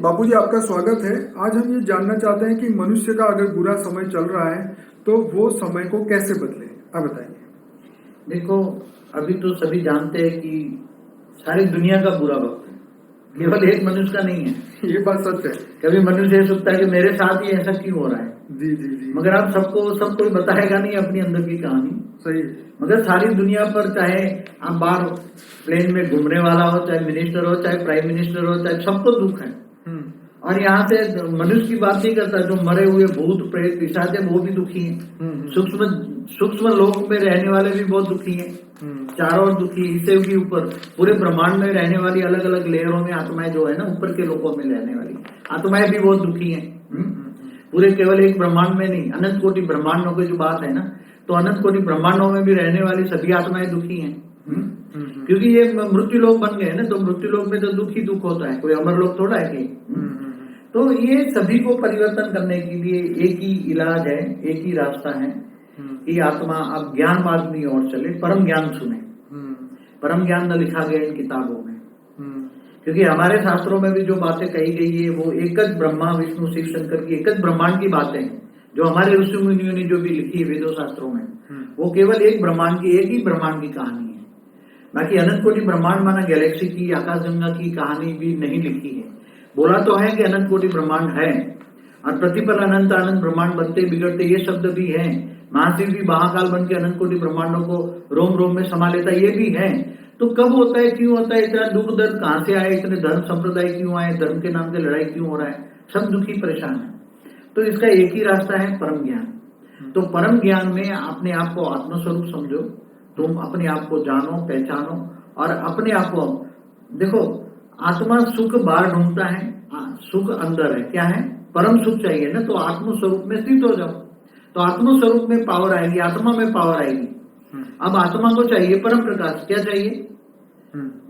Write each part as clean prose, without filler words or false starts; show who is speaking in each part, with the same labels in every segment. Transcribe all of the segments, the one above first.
Speaker 1: बापूजी, आपका स्वागत है। आज हम ये जानना चाहते हैं कि मनुष्य का अगर बुरा समय चल रहा है तो वो समय को कैसे बदले, आप बताइए।
Speaker 2: देखो, अभी तो सभी जानते हैं कि सारी दुनिया का बुरा वक्त है, केवल एक मनुष्य का नहीं है।
Speaker 1: ये बात सच है।
Speaker 2: कभी मनुष्य ये सोचता है कि मेरे साथ ही ऐसा क्यों हो रहा है।
Speaker 1: जी जी जी।
Speaker 2: मगर आप सब कोई बताएगा नहीं अपनी अंदर की कहानी।
Speaker 1: सही।
Speaker 2: मगर सारी दुनिया पर, चाहे आप बाहर प्लेन में घूमने वाला हो, चाहे मिनिस्टर हो, चाहे प्राइम मिनिस्टर हो, चाहे सबको दुख है। और यहाँ से मनुष्य की बात नहीं करता, जो मरे हुए भूत प्रेत पिशाच है वो भी दुखी है। सूक्ष्म लोक में रहने वाले भी बहुत दुखी हैं। चारों ओर दुखी, इससे भी ऊपर पूरे ब्रह्मांड में रहने वाली अलग अलग लेयरों में आत्माएं जो है ना, ऊपर के लोकों में रहने वाली आत्माएं भी बहुत दुखी हैं। पूरे केवल एक ब्रह्मांड में नहीं, अनंत कोटि ब्रह्मांडों की जो बात है ना, तो अनंत कोटि ब्रह्मांडों में भी रहने वाली सभी आत्माएं दुखी हैं। क्योंकि ये मृत्यु लोक बन गए ना, तो मृत्यु लोक में तो दुख ही दुख होता है, कोई अमर लोक थोड़ा है कि। तो ये सभी को परिवर्तन करने के लिए एक ही इलाज है, एक ही रास्ता है कि आत्मा अब ज्ञान मार्ग की ओर चले, परम ज्ञान सुने। परम ज्ञान न लिखा गया इन किताबों में, क्योंकि हमारे शास्त्रों में भी जो बातें कही गई है वो एक ज ब्रह्मा विष्णु शिव शंकर की एक ज ब्रह्मांड की बातें हैं। जो हमारे ऋषि मुनियों ने जो भी लिखी है वेदों शास्त्रों में, वो केवल एक ब्रह्मांड की, एक ही ब्रह्मांड की कहानी है। बाकी अनंत कोटि ब्रह्मांड माना गैलेक्सी की, आकाशगंगा की कहानी भी नहीं लिखी है। बोला तो है कि अनंत कोटि ब्रह्मांड है, और प्रतिपल अनंत आनंद ब्रह्मांड बनते बिगड़ते ये शब्द भी है। महाशिव भी महाकाल बन के अनंत कोटि ब्रह्मांडों को रोम रोम में समा लेता, ये भी है। तो कब होता है, क्यों होता है, इतना दुख दर्द कहां से आए, इतने धर्म संप्रदाय क्यों आए, धर्म के नाम से लड़ाई क्यों हो रहा है, सब दुखी परेशान है। तो इसका एक ही रास्ता है, परम ज्ञान। तो परम ज्ञान में अपने आप को आत्मस्वरूप समझो, तुम अपने आप को जानो, पहचानो, और अपने आप को देखो। आत्मा सुख बाहर ढूंढता है, सुख अंदर है। क्या है? परम सुख चाहिए ना, तो आत्म स्वरूप में स्थित हो जाओ, तो आत्म स्वरूप में पावर आएगी, आत्मा में पावर आएगी। अब आत्मा को चाहिए परम प्रकाश। क्या चाहिए?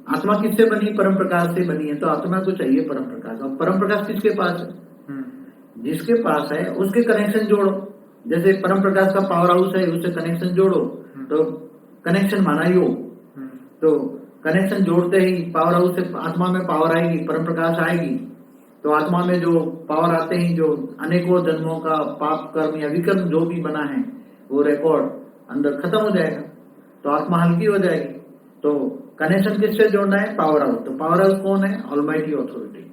Speaker 2: आत्मा किससे बनी? परम प्रकाश से बनी है, तो आत्मा को चाहिए परम प्रकाश। और परम प्रकाश किसके पास है? जिसके पास है उसके कनेक्शन जोड़ो। जैसे परम प्रकाश का पावर हाउस है, उससे कनेक्शन जोड़ो, तो कनेक्शन माना योग। तो कनेक्शन जोड़ते ही पावर हाउस से आत्मा में पावर आएगी, परम प्रकाश आएगी। तो आत्मा में जो पावर आते ही, जो अनेकों जन्मों का पाप कर्म या विकर्म जो भी बना है वो रिकॉर्ड अंदर खत्म हो जाएगा, तो आत्मा हल्की हो जाएगी। तो कनेक्शन किससे जोड़ना है? Power house. तो पावर हाउस कौन है? ऑलमाइटी ऑथोरिटी,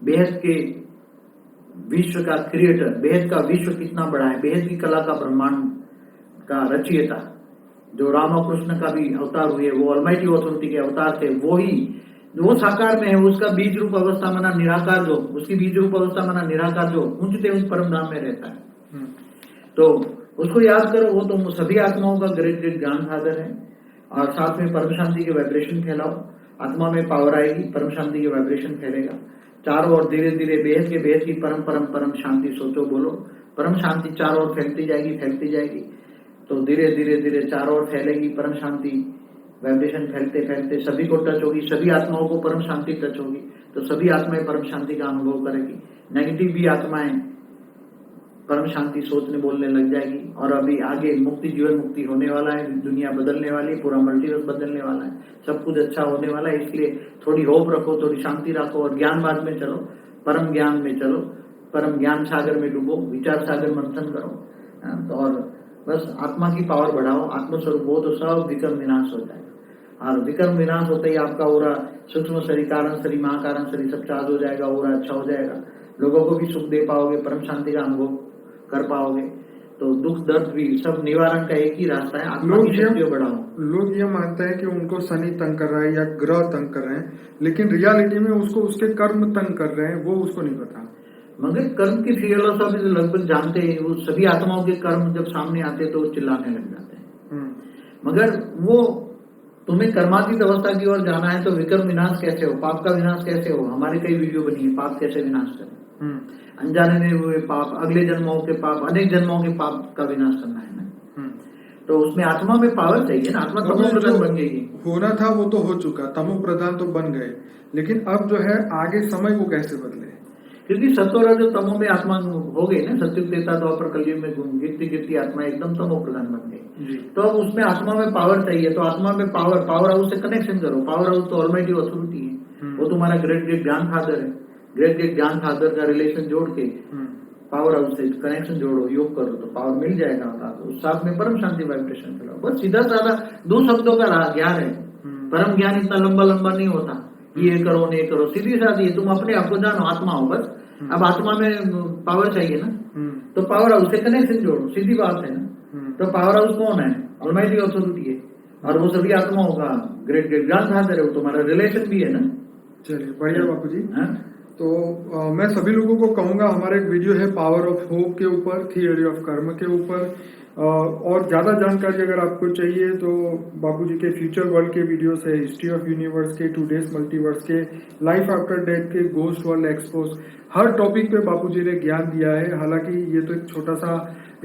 Speaker 2: बेहद के विश्व का क्रिएटर। बेहद का विश्व कितना बड़ा है, बेहद की कला का ब्रह्मांड का रचयिता, जो राम और कृष्ण का भी अवतार हुए, वो ऑलमाइटी ऑथोरिटी के अवतार थे। वो साकार में है, उसका बीज रूप अवस्था माना निराकार, जो उसकी बीज रूप अवस्था माना निराकार, जो ऊंचते उस परम धाम में रहता है। तो उसको याद करो, वो तो सभी आत्माओं का ग्रेट ग्रेट ज्ञान सागर है। और साथ में परम शांति के वाइब्रेशन फैलाओ, आत्मा में पावर आएगी, परम शांति के वाइब्रेशन फैलेगा चारों ओर। धीरे धीरे बेहद के बेहद की परम परम परम शांति सोचो, बोलो। परम शांति चारों ओर फैलती जाएगी, फैलती जाएगी। तो धीरे धीरे धीरे चारों ओर फैलेगी परम शांति, वाइब्रेशन फैलते फैलते सभी को टच होगी, सभी आत्माओं को परम शांति टच होगी, तो सभी आत्माएं परम शांति का अनुभव करेगी। नेगेटिव भी आत्माएं परम शांति सोचने बोलने लग जाएगी। और अभी आगे मुक्ति, जीवन मुक्ति होने वाला है, दुनिया बदलने वाली है, पूरा मल्टीवर्स बदलने वाला है, सब कुछ अच्छा होने वाला है। इसलिए थोड़ी होप रखो, थोड़ी शांति रखो, और ज्ञान मार्ग में चलो, परम ज्ञान में चलो, परम ज्ञान सागर में डूबो, विचार सागर मंथन करो, और बस आत्मा की पावर बढ़ाओ, आत्मस्वरूप हो, तो सब विक्रम विनाश हो जाएगा। और विक्रम विनाश होते ही आपका ओरा, सूक्ष्म शरीर, कारण शरीर, महाकारण शरीर सब चार्ज हो जाएगा, ओरा अच्छा हो जाएगा, लोगों को भी सुख दे पाओगे, परम शांति का अनुभव कर पाओगे। तो दुख दर्द भी सब निवारण का एक ही रास्ता है, आत्मा की शक्ति को बढ़ाओ।
Speaker 1: लोग ये मानते हैं कि उनको शनि तंग कर रहा है या ग्रह तंग कर रहे हैं, लेकिन रियलिटी में उसको उसके कर्म तंग कर रहे हैं, वो उसको नहीं पता।
Speaker 2: मगर कर्म की फिलोसॉफी तो लगभग जानते हैं, वो सभी आत्माओं के कर्म जब सामने आते तो चिल्लाने लग जाते हैं। मगर वो तुम्हें कर्मातीत अवस्था की ओर जाना है, तो विक्रम विनाश कैसे हो, पाप का विनाश कैसे हो। हमारी कई वीडियो बनी है, पाप कैसे विनाश करें, अनजाने में हुए पाप, अगले जन्मों के पाप, अनेक जन्मों के पाप का विनाश करना है ना। तो उसमें आत्मा में पावर चाहिए ना, आत्मा तमो प्रधान बन गई। होना
Speaker 1: था वो तो हो चुका, तमो प्रधान तो बन गए, लेकिन अब जो है आगे समय को कैसे बदले?
Speaker 2: क्योंकि सत्वर जो तमो में आत्मा हो गई ना, सत्युग त्रेता द्वापर कलयुग में गिरती गिरती आत्मा एकदम तमो प्रधान बन गई। तो अब उसमें आत्मा में पावर चाहिए, तो आत्मा में पावर हाउस से कनेक्शन करो। पावर हाउस तो ऑलमाइटी ऑथोरिटी है, वो तुम्हारा ग्रेट ग्रेट ज्ञान फादर है, ग्रेट ग्रेट ज्ञान सागर का रिलेशन जोड़ के पावर हाउस से कनेक्शन जोड़ो, योग करो तो पावर मिल जाएगा। उस साथ में परम शांति वाइब्रेशन फैलाओ। बस सीधा साधा 2 शब्दों का ज्ञान है। परम ज्ञान इतना लंबा लंबा नहीं होता, ये करो नहीं करो, सीधी साधी तुम अपने आप को जानो, आत्मा हो बस। अब आत्मा में पावर चाहिए ना, तो पावर हाउस से कनेक्शन जोड़ो, सीधी बात है ना। तो पावर हाउस कौन है? ऑलमाइटी अथॉरिटी है, और वो सभी आत्माओं का ग्रेट ग्रेट ज्ञान सागर है, वो तुम्हारा रिलेशन भी है ना।
Speaker 1: चलिए बढ़िया बापू जी। तो मैं सभी लोगों को कहूंगा, हमारा एक वीडियो है पावर ऑफ होप के ऊपर, थियरी ऑफ कर्म के ऊपर, और ज्यादा जानकारी अगर आपको चाहिए तो बापूजी के फ्यूचर वर्ल्ड के वीडियोस है, हिस्ट्री ऑफ यूनिवर्स के, 2 डेज मल्टीवर्स के, लाइफ आफ्टर डेथ के, गोस्ट वर्ल्ड एक्सपोज, हर टॉपिक पे बापूजी ने ज्ञान दिया है। हालांकि ये तो एक छोटा सा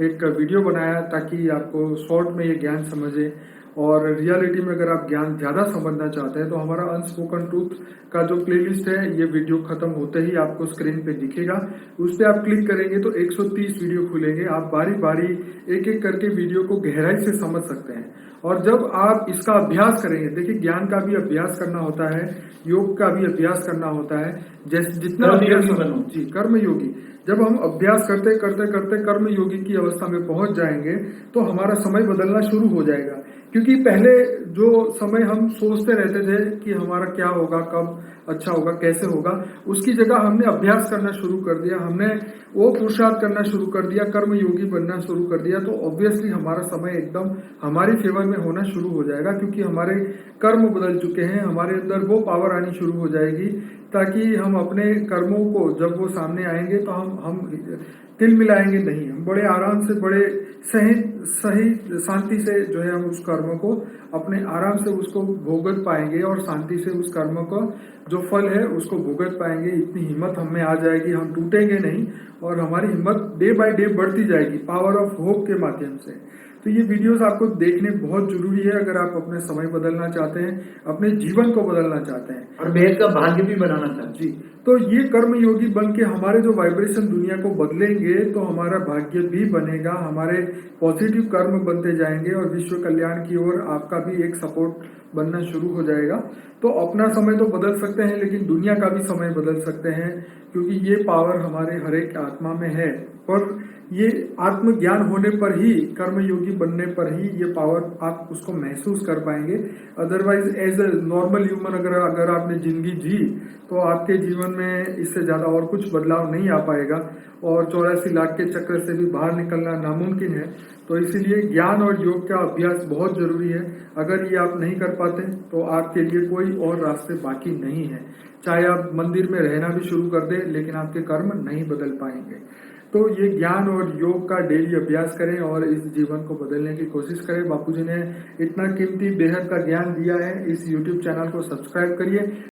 Speaker 1: एक वीडियो बनाया ताकि आपको शॉर्ट में ये ज्ञान समझे, और रियलिटी में अगर आप ज्ञान ज्यादा समझना चाहते हैं तो हमारा अनस्पोकन ट्रूथ का जो प्लेलिस्ट है, ये वीडियो खत्म होते ही आपको स्क्रीन पे दिखेगा, उस पर आप क्लिक करेंगे तो 130 वीडियो खुलेंगे। आप बारी बारी एक एक करके वीडियो को गहराई से समझ सकते हैं। और जब आप इसका अभ्यास करेंगे, देखिए ज्ञान का भी अभ्यास करना होता है, योग का भी अभ्यास करना होता है, जैसे जितना अभ्यास जी कर्म योगी, जब हम अभ्यास करते करते करते कर्म योगी की अवस्था में पहुंच जाएंगे तो हमारा समय बदलना शुरू हो जाएगा। क्योंकि पहले जो समय हम सोचते रहते थे कि हमारा क्या होगा, कब अच्छा होगा, कैसे होगा, उसकी जगह हमने अभ्यास करना शुरू कर दिया, हमने वो पुरुषार्थ करना शुरू कर दिया, कर्म योगी बनना शुरू कर दिया, तो ऑब्वियसली हमारा समय एकदम हमारी फेवर में होना शुरू हो जाएगा। क्योंकि हमारे कर्म बदल चुके हैं, हमारे अंदर वो पावर आनी शुरू हो जाएगी, ताकि हम अपने कर्मों को जब वो सामने आएंगे तो हम तिल मिलाएंगे नहीं, हम बड़े आराम से, बड़े सही शांति से जो है हम उस कर्म को अपने आराम से उसको भोगत पाएंगे, और शांति से उस कर्म को जो फल है उसको भोगत पाएंगे। इतनी हिम्मत हमें आ जाएगी, हम टूटेंगे नहीं, और हमारी हिम्मत डे बाय डे बढ़ती जाएगी पावर ऑफ होप के माध्यम से। तो ये वीडियोस आपको देखने बहुत जरूरी है अगर आप अपने समय बदलना चाहते हैं, अपने जीवन को बदलना चाहते हैं,
Speaker 2: और बेहद का भाग्य भी बनाना चाहते हैं।
Speaker 1: जी, तो ये कर्म योगी बन के हमारे जो वाइब्रेशन दुनिया को बदलेंगे तो हमारा भाग्य भी बनेगा, हमारे पॉजिटिव कर्म बनते जाएंगे, और विश्व कल्याण की ओर आपका भी एक सपोर्ट बनना शुरू हो जाएगा। तो अपना समय तो बदल सकते हैं, लेकिन दुनिया का भी समय बदल सकते हैं, क्योंकि ये पावर हमारे हर एक आत्मा में है। पर ये आत्मज्ञान होने पर ही, कर्मयोगी बनने पर ही ये पावर आप उसको महसूस कर पाएंगे। Otherwise as a normal human अगर आपने जिंदगी जी तो आपके जीवन में इससे ज्यादा और कुछ बदलाव नहीं आ पाएगा, और 84 लाख के चक्र से भी बाहर निकलना नामुमकिन है। तो इसीलिए ज्ञान और योग का अभ्यास बहुत जरूरी है। अगर ये आप नहीं कर पाते तो आपके लिए कोई और रास्ते बाकी नहीं है। चाहे आप मंदिर में रहना भी शुरू कर दें, लेकिन आपके कर्म नहीं बदल पाएंगे। तो ये ज्ञान और योग का डेली अभ्यास करें और इस जीवन को बदलने की कोशिश करें। बापूजी ने इतना कीमती बेहद का ज्ञान दिया है। इस YouTube चैनल को सब्सक्राइब करिए।